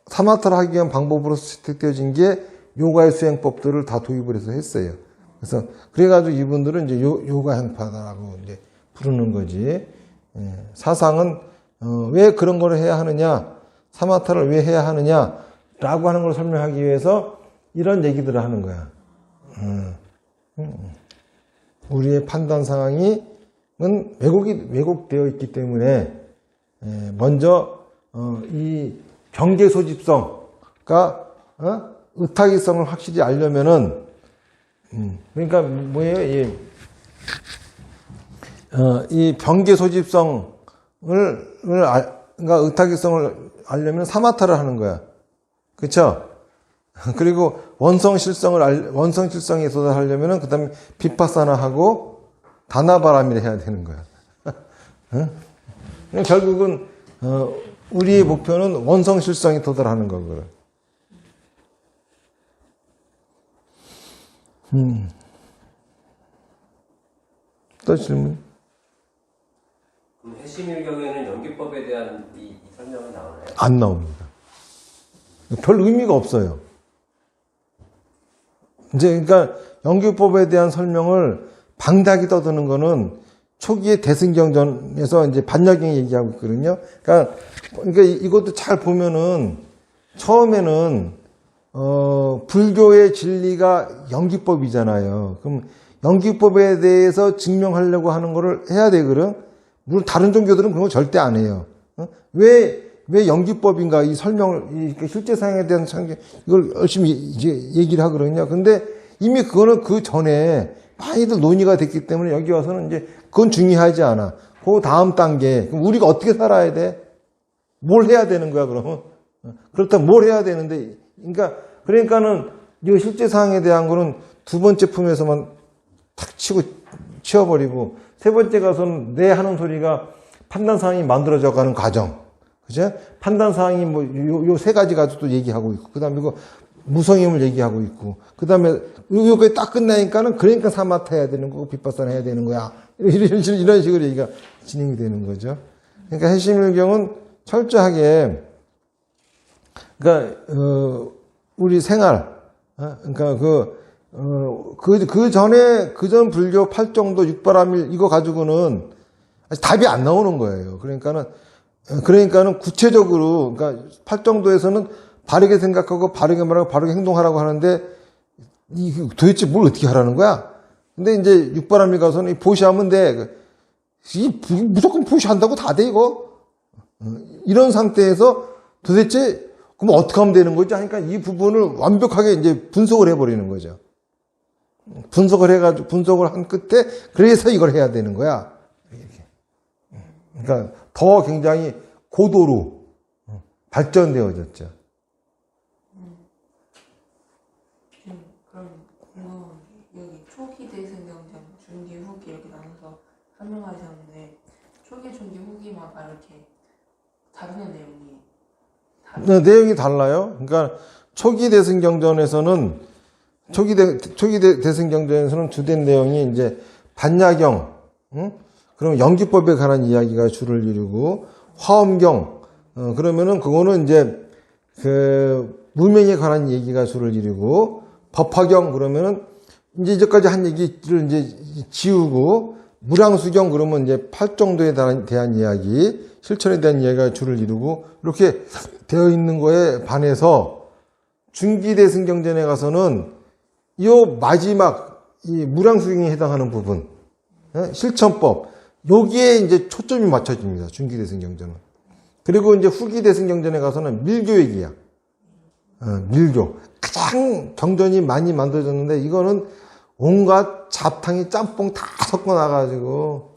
Speaker 1: 사마타를 하기 위한 방법으로 채택되어진 게 요가의 수행법들을 다 도입을 해서 했어요. 그래서 그래가지고 이분들은 이제 요가 행파다라고 이제 부르는 거지. 사상은 왜 그런 걸 해야 하느냐, 사마타를 왜 해야 하느냐라고 하는 걸 설명하기 위해서 이런 얘기들을 하는 거야. 우리의 판단 상황은 왜곡되어 있기 때문에 먼저 이 경계 소집성과 의탁이성을 확실히 알려면은 그러니까 뭐예요? 이 병계 소집성을 그러니까 의탁이성을 알려면 사마타를 하는 거야. 그렇죠? 그리고 원성실성에 도달하려면은 그다음에 비파사나 하고 다나바람이를 해야 되는 거야. 결국은 우리의 목표는 원성실성에 도달하는 거거든. 또 질문?
Speaker 3: 그럼 해심일경에는 연기법에 대한 이 설명은 나오나요?
Speaker 1: 안 나옵니다. 별 의미가 없어요. 이제 그러니까 연기법에 대한 설명을 방대하게 떠드는 거는 초기에 대승경전에서 이제 반야경이 얘기하고 있거든요. 그러니까 이것도 잘 보면은 처음에는 불교의 진리가 연기법이잖아요. 그럼 연기법에 대해서 증명하려고 하는 거를 해야 되거든. 물론 다른 종교들은 그런 거 절대 안 해요. 왜 연기법인가 이 설명을 실제 사용에 대한 이걸 열심히 이제 얘기를 하거든요. 근데 이미 그거는 그 전에 많이들 논의가 됐기 때문에 여기 와서는 이제 그건 중요하지 않아. 그 다음 단계. 그럼 우리가 어떻게 살아야 돼? 뭘 해야 되는 거야, 그러면? 그렇다면 뭘 해야 되는데, 그러니까는 이 실제 사항에 대한 거는 두 번째 품에서만 탁 치워버리고, 세 번째 가서는 내 하는 소리가 판단 사항이 만들어져 가는 과정. 그죠? 판단 사항이 뭐, 요 세 가지 가지고 또 얘기하고 있고, 그 다음에 이거 무성임을 얘기하고 있고, 그 다음에 요게 딱 끝나니까는 그러니까 사마타 해야 되는 거고, 빗바산 해야 되는 거야. 이런 식으로 얘기가 진행이 되는 거죠. 그러니까 해심일경은 철저하게, 그러니까, 우리 생활, 그러니까 그 전 불교 8정도 육바람일 이거 가지고는 아직 답이 안 나오는 거예요. 그러니까는 구체적으로, 그러니까 8정도에서는 바르게 생각하고 바르게 말하고 바르게 행동하라고 하는데, 도대체 뭘 어떻게 하라는 거야? 근데 이제 육바람일 가서는 보시하면 돼. 무조건 보시한다고 다 돼, 이거? 이런 상태에서 도대체, 그럼 어떻게 하면 되는 거지? 하니까 이 부분을 완벽하게 이제 분석을 해버리는 거죠. 분석을 한 끝에, 그래서 이걸 해야 되는 거야. 그러니까 더 굉장히 고도로 발전되어졌죠.
Speaker 2: 그럼 여기 초기 대승경전, 중기, 후기 이렇게 나눠서 설명하셨는데 초기, 중기, 후기마다 이렇게 다루는 내용이
Speaker 1: 네, 내용이 달라요. 그러니까 초기 대승경전에서는 대승경전에서는 주된 내용이 이제 반야경, 그럼 연기법에 관한 이야기가 주를 이루고, 화엄경, 그러면은 그거는 이제 그 무명에 관한 얘기가 주를 이루고, 법화경 그러면은 이제 이제까지 한 얘기를 이제 지우고, 무량수경 그러면 이제 8정도에 대한 이야기, 실천에 대한 이야기가 주를 이루고, 이렇게 되어 있는 거에 반해서 중기대승경전에 가서는 이 마지막 이 무량수경에 해당하는 부분, 실천법, 여기에 이제 초점이 맞춰집니다. 중기대승경전은. 그리고 이제 후기대승경전에 가서는 밀교 얘기야. 밀교. 가장 경전이 많이 만들어졌는데 이거는 온갖 잡탕이 짬뽕 다 섞어 놔가지고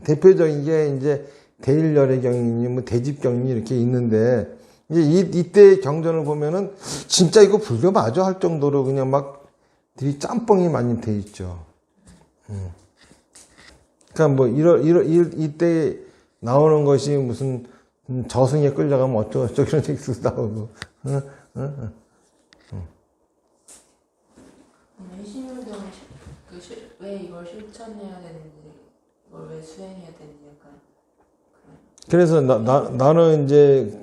Speaker 1: 대표적인 게 이제 대일열애경이니 뭐 대집경이 이렇게 있는데 이제 이때 경전을 보면은 진짜 이거 불교 맞아 할 정도로 그냥 막 들이 짬뽕이 많이 돼 있죠. 그러니까 뭐 이때 나오는 것이 무슨 저승에 끌려가면 어쩌고저쩌고 이런 얘기도 나오고.
Speaker 2: 해심일경은 왜 이걸 실천해야 되는지, 이걸 왜 수행해야 되는지 약간
Speaker 1: 그래서 나는 이제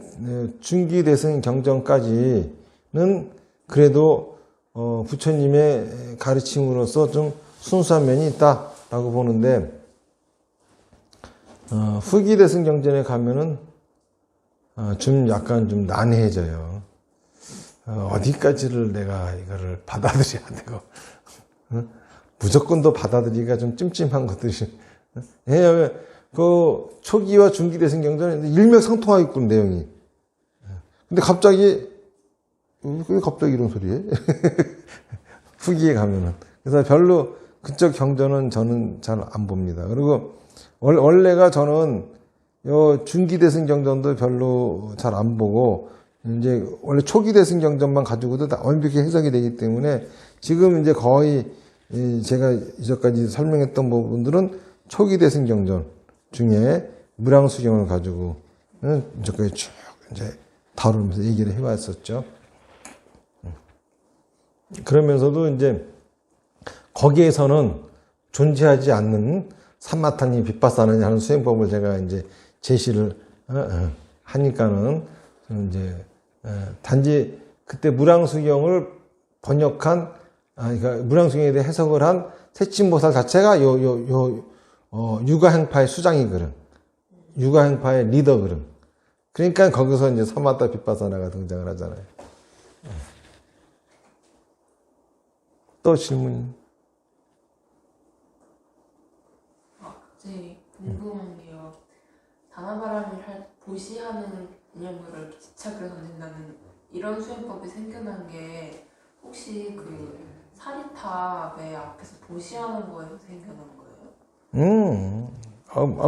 Speaker 1: 중기대승 경전까지는 그래도 부처님의 가르침으로서 좀 순수한 면이 있다라고 보는데 후기대승 경전에 가면은 좀 약간 좀 난해해져요. 어디까지를 내가 이거를 받아들여야 되고 무조건 더 받아들이기가 좀 찜찜한 것들이. 왜냐하면 그 초기와 중기대승 경전은 일맥상통하게끔 내용이. 근데 갑자기 왜 갑자기 이런 소리해? 후기에 가면은. 그래서 별로 그쪽 경전은 저는 잘 안 봅니다. 그리고 원래가 저는 요 중기대승 경전도 별로 잘 안 보고 이제 원래 초기대승 경전만 가지고도 다 완벽히 해석이 되기 때문에 지금 이제 거의 제가 이전까지 설명했던 부분들은 초기대승 경전 중에 무량수경을 가지고 이제까지 쭉 이제 다루면서 얘기를 해왔었죠. 그러면서도 이제 거기에서는 존재하지 않는 삼마탕이 빗바사느냐 하는 수행법을 제가 이제 제시를 하니까는 이제 단지 그때 무량수경을 번역한 그러니까 무량수경에 대해 해석을 한 세친보살 자체가 유가행파의 수장이거든. 유가행파의 리더거든. 그러니까 거기서 이제 사마타 빗바사나가 등장을 하잖아요. 또 질문이?
Speaker 2: 갑자기 궁금한 게요. 다나바람을 보시하는 개념으로 집착을 해서 된다는 이런 수행법이 생겨난 게 혹시 그 사리탑의 앞에서 보시하는 거에서 생겨난 거예요?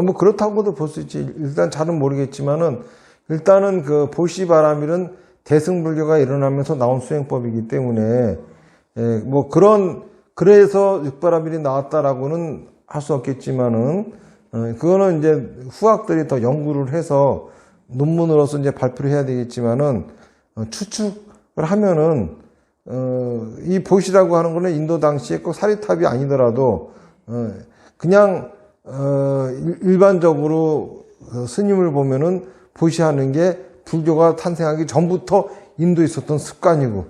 Speaker 1: 뭐 그렇다고도 볼 수 있지. 일단 잘은 모르겠지만은 일단은 그 보시바람일은 대승불교가 일어나면서 나온 수행법이기 때문에 뭐 그래서 육바라밀이 나왔다라고는 할 수 없겠지만은 그거는 이제 후학들이 더 연구를 해서 논문으로서 이제 발표를 해야 되겠지만은 추측을 하면은 이 보시라고 하는 거는 인도 당시에 꼭 사리탑이 아니더라도 그냥 일반적으로 스님을 보면은 보시하는 게 불교가 탄생하기 전부터 인도에 있었던 습관이고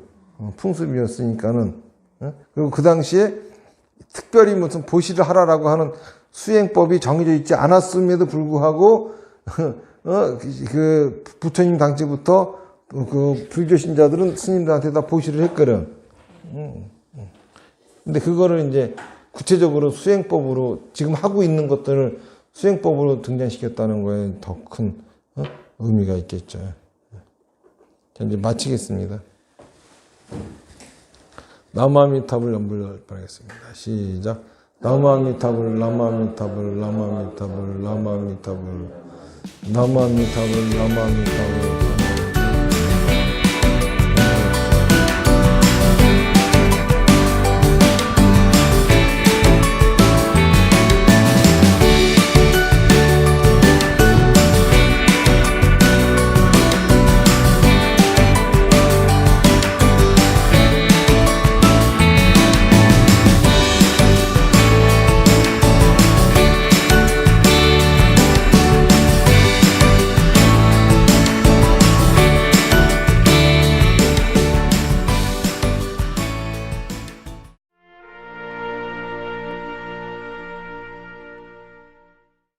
Speaker 1: 풍습이었으니까는 그리고 그 당시에 특별히 무슨 보시를 하라라고 하는 수행법이 정해져 있지 않았음에도 불구하고 그 부처님 당시부터 그 불교 신자들은 스님들한테 다 보시를 했거든. 근데 그거를 이제 구체적으로 수행법으로 지금 하고 있는 것들을 수행법으로 등장시켰다는 거에 더 큰 의미가 있겠죠. 자, 이제 마치겠습니다. 나무아미타불 연불 바라겠습니다. 시작. 나무아미타불, 나무아미타불, 나무아미타불, 나무아미타불, 나무아미타불, 나무아미타불.